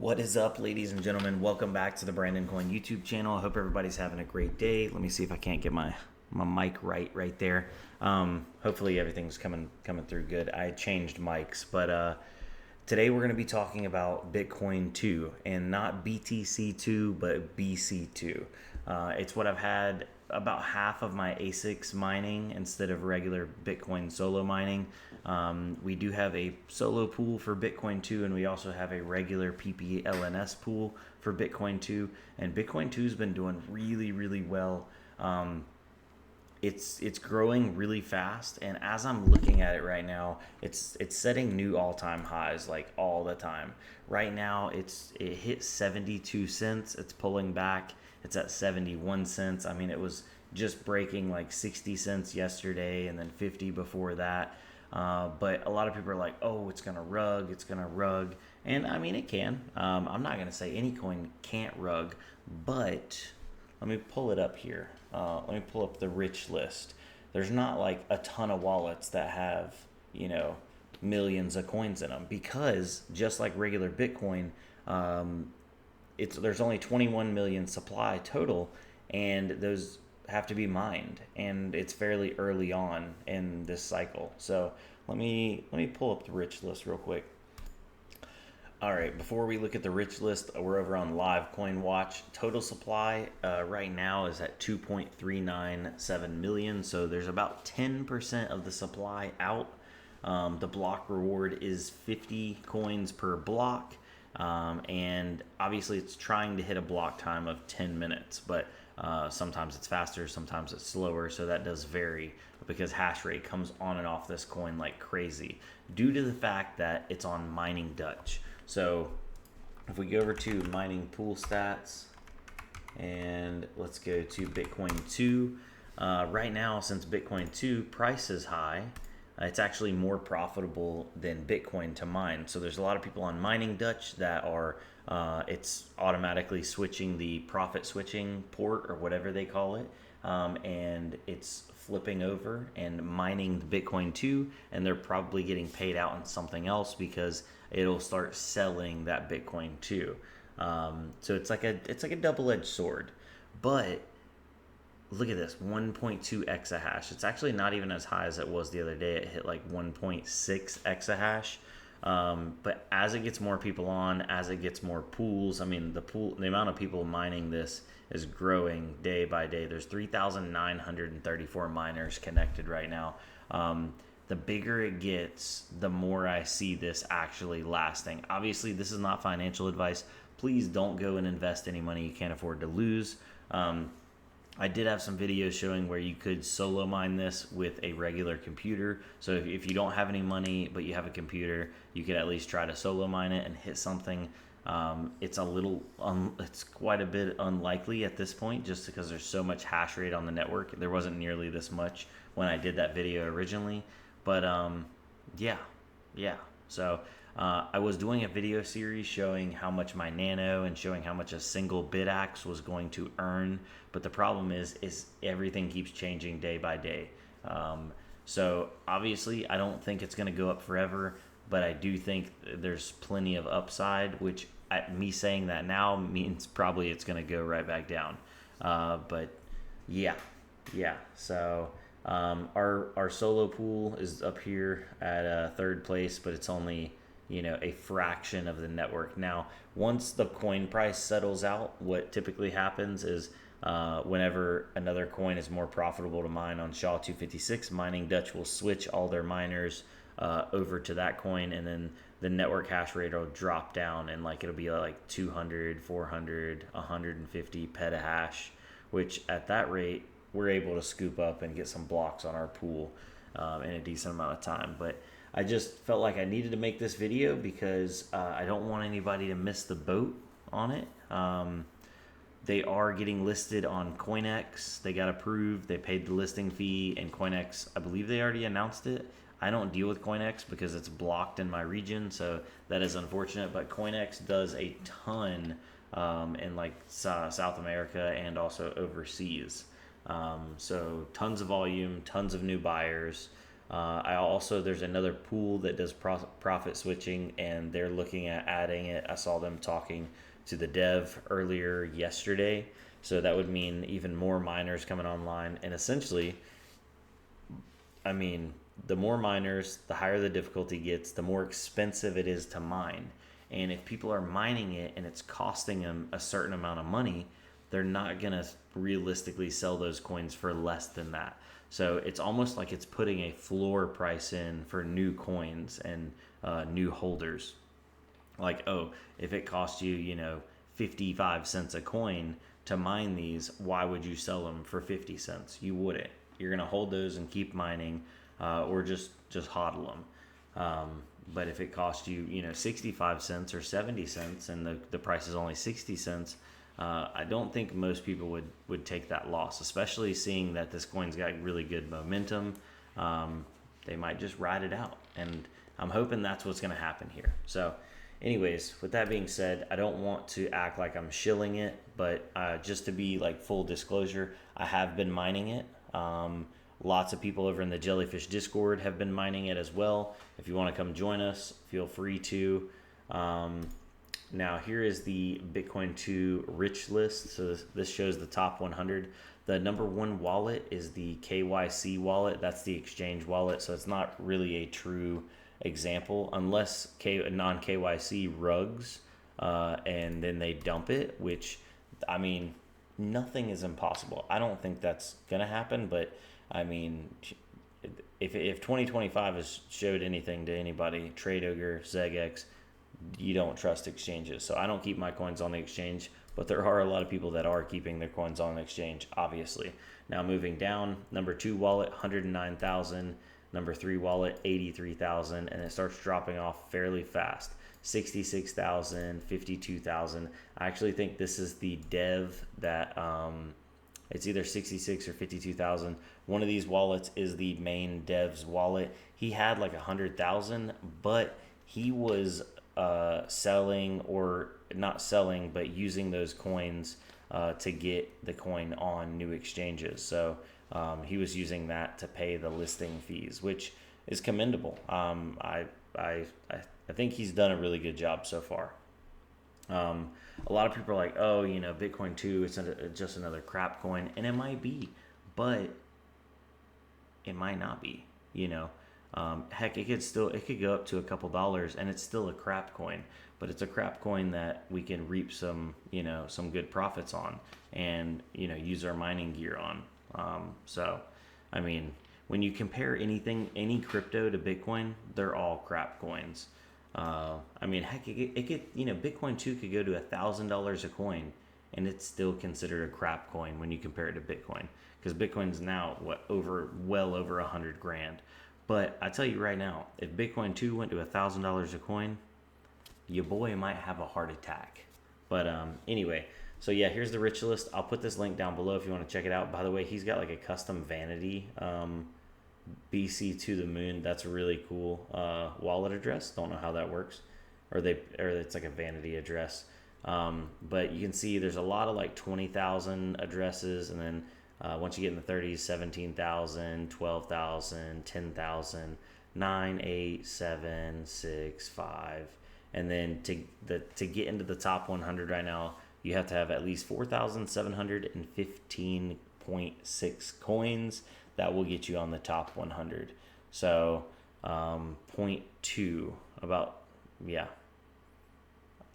What is up, ladies and gentlemen? Welcome back to the Brandon Coin YouTube channel. I hope everybody's having a great day. Let me see if I can't get my mic right there. Hopefully everything's coming through good. I changed mics, but today we're going to be talking about Bitcoin 2, and not BTC2, but BC2. It's what I've had about half of my ASICs mining instead of regular Bitcoin solo mining. We do have a solo pool for Bitcoin 2, and we also have a regular PPLNS pool for Bitcoin 2. And Bitcoin 2 has been doing really well. It's growing really fast, and as I'm looking at it right now, it's setting new all-time highs like all the time. Right now, it hit 72 cents. It's pulling back. It's at 71 cents. I mean, it was just breaking like 60 cents yesterday, and then 50 before that. But a lot of people are like, "Oh, it's gonna rug," and I mean, it can. I'm not gonna say any coin can't rug, but let me pull it up here. Let me pull up the rich list. There's not like a ton of wallets that have, millions of coins in them, because just like regular Bitcoin, there's only 21 million supply total, and those have to be mined, and it's fairly early on in this cycle. So let me pull up the rich list real quick. All right, before we look at the rich list, we're over on Live Coin Watch. Total supply right now is at 2.397 million, so there's about 10% of the supply out. The block reward is 50 coins per block, and obviously it's trying to hit a block time of 10 minutes, but sometimes it's faster, sometimes it's slower, so that does vary because hash rate comes on and off this coin like crazy due to the fact that it's on Mining Dutch. So if we go over to mining pool stats and let's go to Bitcoin 2, right now, since Bitcoin 2 price is high, it's actually more profitable than Bitcoin to mine. So there's a lot of people on Mining Dutch that are, it's automatically switching the profit switching port or whatever they call it, and it's flipping over and mining the Bitcoin 2, and they're probably getting paid out on something else because it'll start selling that Bitcoin 2. So it's like a double-edged sword. But look at this, 1.2 exahash. It's actually not even as high as it was the other day. It hit like 1.6 exahash. But as it gets more people on, as it gets more pools, I mean, the amount of people mining this is growing day by day. There's 3,934 miners connected right now. The bigger it gets, the more I see this actually lasting. Obviously, this is not financial advice. Please don't go and invest any money you can't afford to lose. I did have some videos showing where you could solo mine this with a regular computer. So if you don't have any money but you have a computer, you could at least try to solo mine it and hit something. It's it's quite a bit unlikely at this point, just because there's so much hash rate on the network. There wasn't nearly this much when I did that video originally, but yeah. So I was doing a video series showing how much my nano and showing how much a single BitAxe was going to earn, but the problem is everything keeps changing day by day. So obviously I don't think it's going to go up forever, but I do think there's plenty of upside, which me saying that now means probably it's going to go right back down. But yeah. So our solo pool is up here at third place, but it's only a fraction of the network. Now, once the coin price settles out, what typically happens is whenever another coin is more profitable to mine on SHA-256, Mining Dutch will switch all their miners over to that coin, and then the network hash rate will drop down, and it'll be like 200, 400, 150 petahash, which at that rate we're able to scoop up and get some blocks on our pool in a decent amount of time. But I just felt like I needed to make this video because I don't want anybody to miss the boat on it. They are getting listed on CoinEx. They got approved. They paid the listing fee, and CoinEx, I believe they already announced it. I don't deal with CoinEx because it's blocked in my region, so that is unfortunate. But CoinEx does a ton in South America and also overseas. So tons of volume, tons of new buyers. There's another pool that does profit switching, and they're looking at adding it. I saw them talking to the dev earlier yesterday, so that would mean even more miners coming online. And essentially, I mean, the more miners, the higher the difficulty gets, the more expensive it is to mine. And if people are mining it and it's costing them a certain amount of money, they're not going to realistically sell those coins for less than that. So it's almost like it's putting a floor price in for new coins and new holders. Like, oh, if it costs you, 55 cents a coin to mine these, why would you sell them for 50 cents? You wouldn't. You're going to hold those and keep mining, or just hodl them. But if it costs you, 65 cents or 70 cents and the price is only 60 cents, I don't think most people would take that loss, especially seeing that this coin's got really good momentum. They might just ride it out, and I'm hoping that's what's going to happen here. So anyways, with that being said, I don't want to act like I'm shilling it, but just to be like full disclosure, I have been mining it. Lots of people over in the Jellyfish Discord have been mining it as well. If you want to come join us, feel free to. Now here is the Bitcoin 2 rich list. So this shows the top 100. The number one wallet is the KYC wallet. That's the exchange wallet. So it's not really a true example unless non-KYC rugs and then they dump it, which, I mean, nothing is impossible. I don't think that's going to happen, but I mean, if 2025 has showed anything to anybody, TradeOgre, ZegX, you don't trust exchanges. So I don't keep my coins on the exchange, but there are a lot of people that are keeping their coins on the exchange, obviously. Now moving down, number 2 wallet, 109,000. Number 3 wallet, 83,000, and it starts dropping off fairly fast. 66,000, 52,000. I actually think this is the dev that it's either 66 or 52,000. One of these wallets is the main dev's wallet. He had like 100,000, but he was selling, or not selling, but using those coins to get the coin on new exchanges. So he was using that to pay the listing fees, which is commendable. I think he's done a really good job so far. A lot of people are like, oh, Bitcoin 2, it's just another crap coin, and it might be, but it might not be. Heck, it could go up to a couple dollars, and it's still a crap coin, but it's a crap coin that we can reap some good profits on, and use our mining gear on. So, I mean, when you compare any crypto to Bitcoin, they're all crap coins. I mean, heck, it could, Bitcoin 2 could go to $1,000 a coin, and it's still considered a crap coin when you compare it to Bitcoin, because Bitcoin's now well over 100 grand. But I tell you right now, if Bitcoin 2 went to $1,000 a coin, your boy might have a heart attack. But anyway, so yeah, here's the rich list. I'll put this link down below if you want to check it out. By the way, he's got like a custom vanity BC to the moon. That's a really cool wallet address. Don't know how that works, or it's like a vanity address. But you can see there's a lot of like 20,000 addresses, and then once you get in the 30s, 17,000, 12,000, 10,000, 9, 8, 7, 6, 5, and then to get into the top 100 right now, you have to have at least 4,715.6 coins. That will get you on the top 100. So 0.2,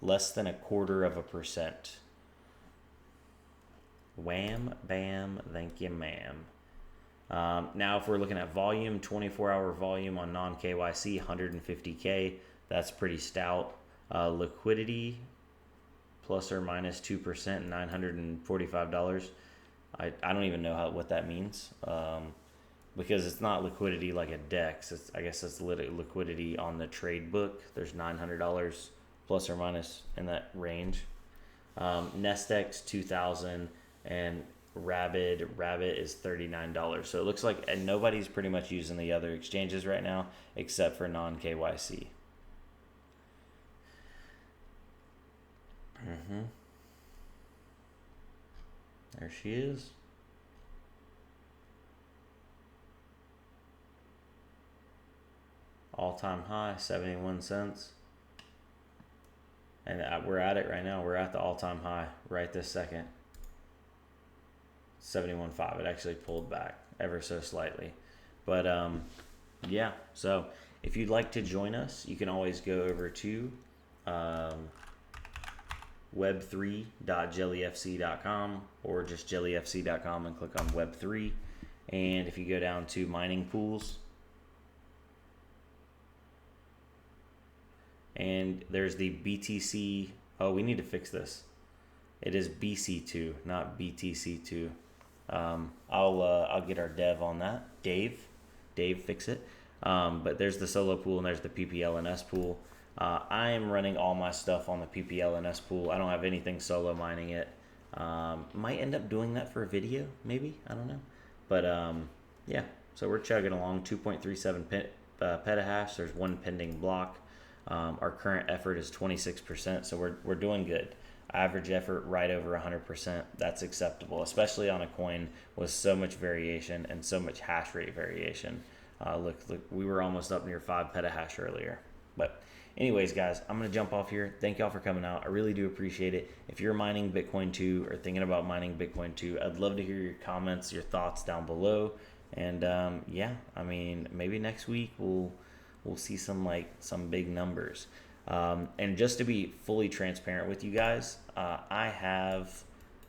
less than 0.25%. Wham, bam, thank you, ma'am. Now, if we're looking at volume, 24-hour volume on non-KYC, 150K. That's pretty stout. Liquidity, plus or minus 2%, $945. I don't even know what that means, because it's not liquidity like a DEX. I guess it's liquidity on the trade book. There's $900 plus or minus in that range. Nestex, 2,000, and Rabbit is $39. So it looks like, and nobody's pretty much using the other exchanges right now except for non-KYC. There she is. all-time high, 71 cents. And we're at it right now. We're at the all-time high right this second. 71.5. It actually pulled back ever so slightly. But yeah, so if you'd like to join us, you can always go over to web3.jellyfc.com or just jellyfc.com and click on Web3. And if you go down to mining pools, and there's the BTC. Oh, we need to fix this. It is BC2, not BTC2. I'll get our dev on that. Dave, fix it. But there's the solo pool and there's the PPLNS pool. I am running all my stuff on the PPLNS pool. I don't have anything solo mining it. Might end up doing that for a video, maybe. I don't know. But yeah, so we're chugging along. 2.37 petahash. There's one pending block. Our current effort is 26%, so we're doing good. Average effort right over 100%. That's acceptable, especially on a coin with so much variation and so much hash rate variation. Look, we were almost up near 5 petahash earlier. But anyways, guys, I'm going to jump off here. Thank y'all for coming out. I really do appreciate it. If you're mining Bitcoin 2 or thinking about mining Bitcoin 2, I'd love to hear your comments, your thoughts down below. And yeah, I mean, maybe next week we'll see some big numbers. And just to be fully transparent with you guys, I have,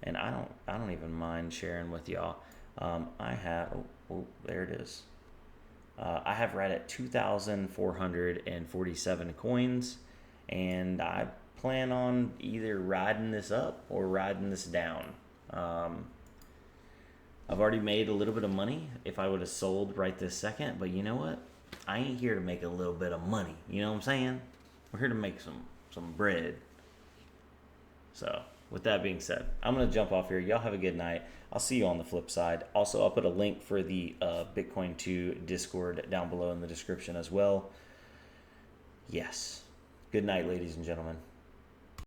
and I don't even mind sharing with y'all. I have, there it is. I have right at 2,447 coins, and I plan on either riding this up or riding this down. I've already made a little bit of money if I would have sold right this second, but you know what? I ain't here to make a little bit of money. You know what I'm saying? We're here to make some bread. So with that being said, I'm going to jump off here. Y'all have a good night. I'll see you on the flip side. Also, I'll put a link for the Bitcoin 2 Discord down below in the description as well. Yes. Good night, ladies and gentlemen.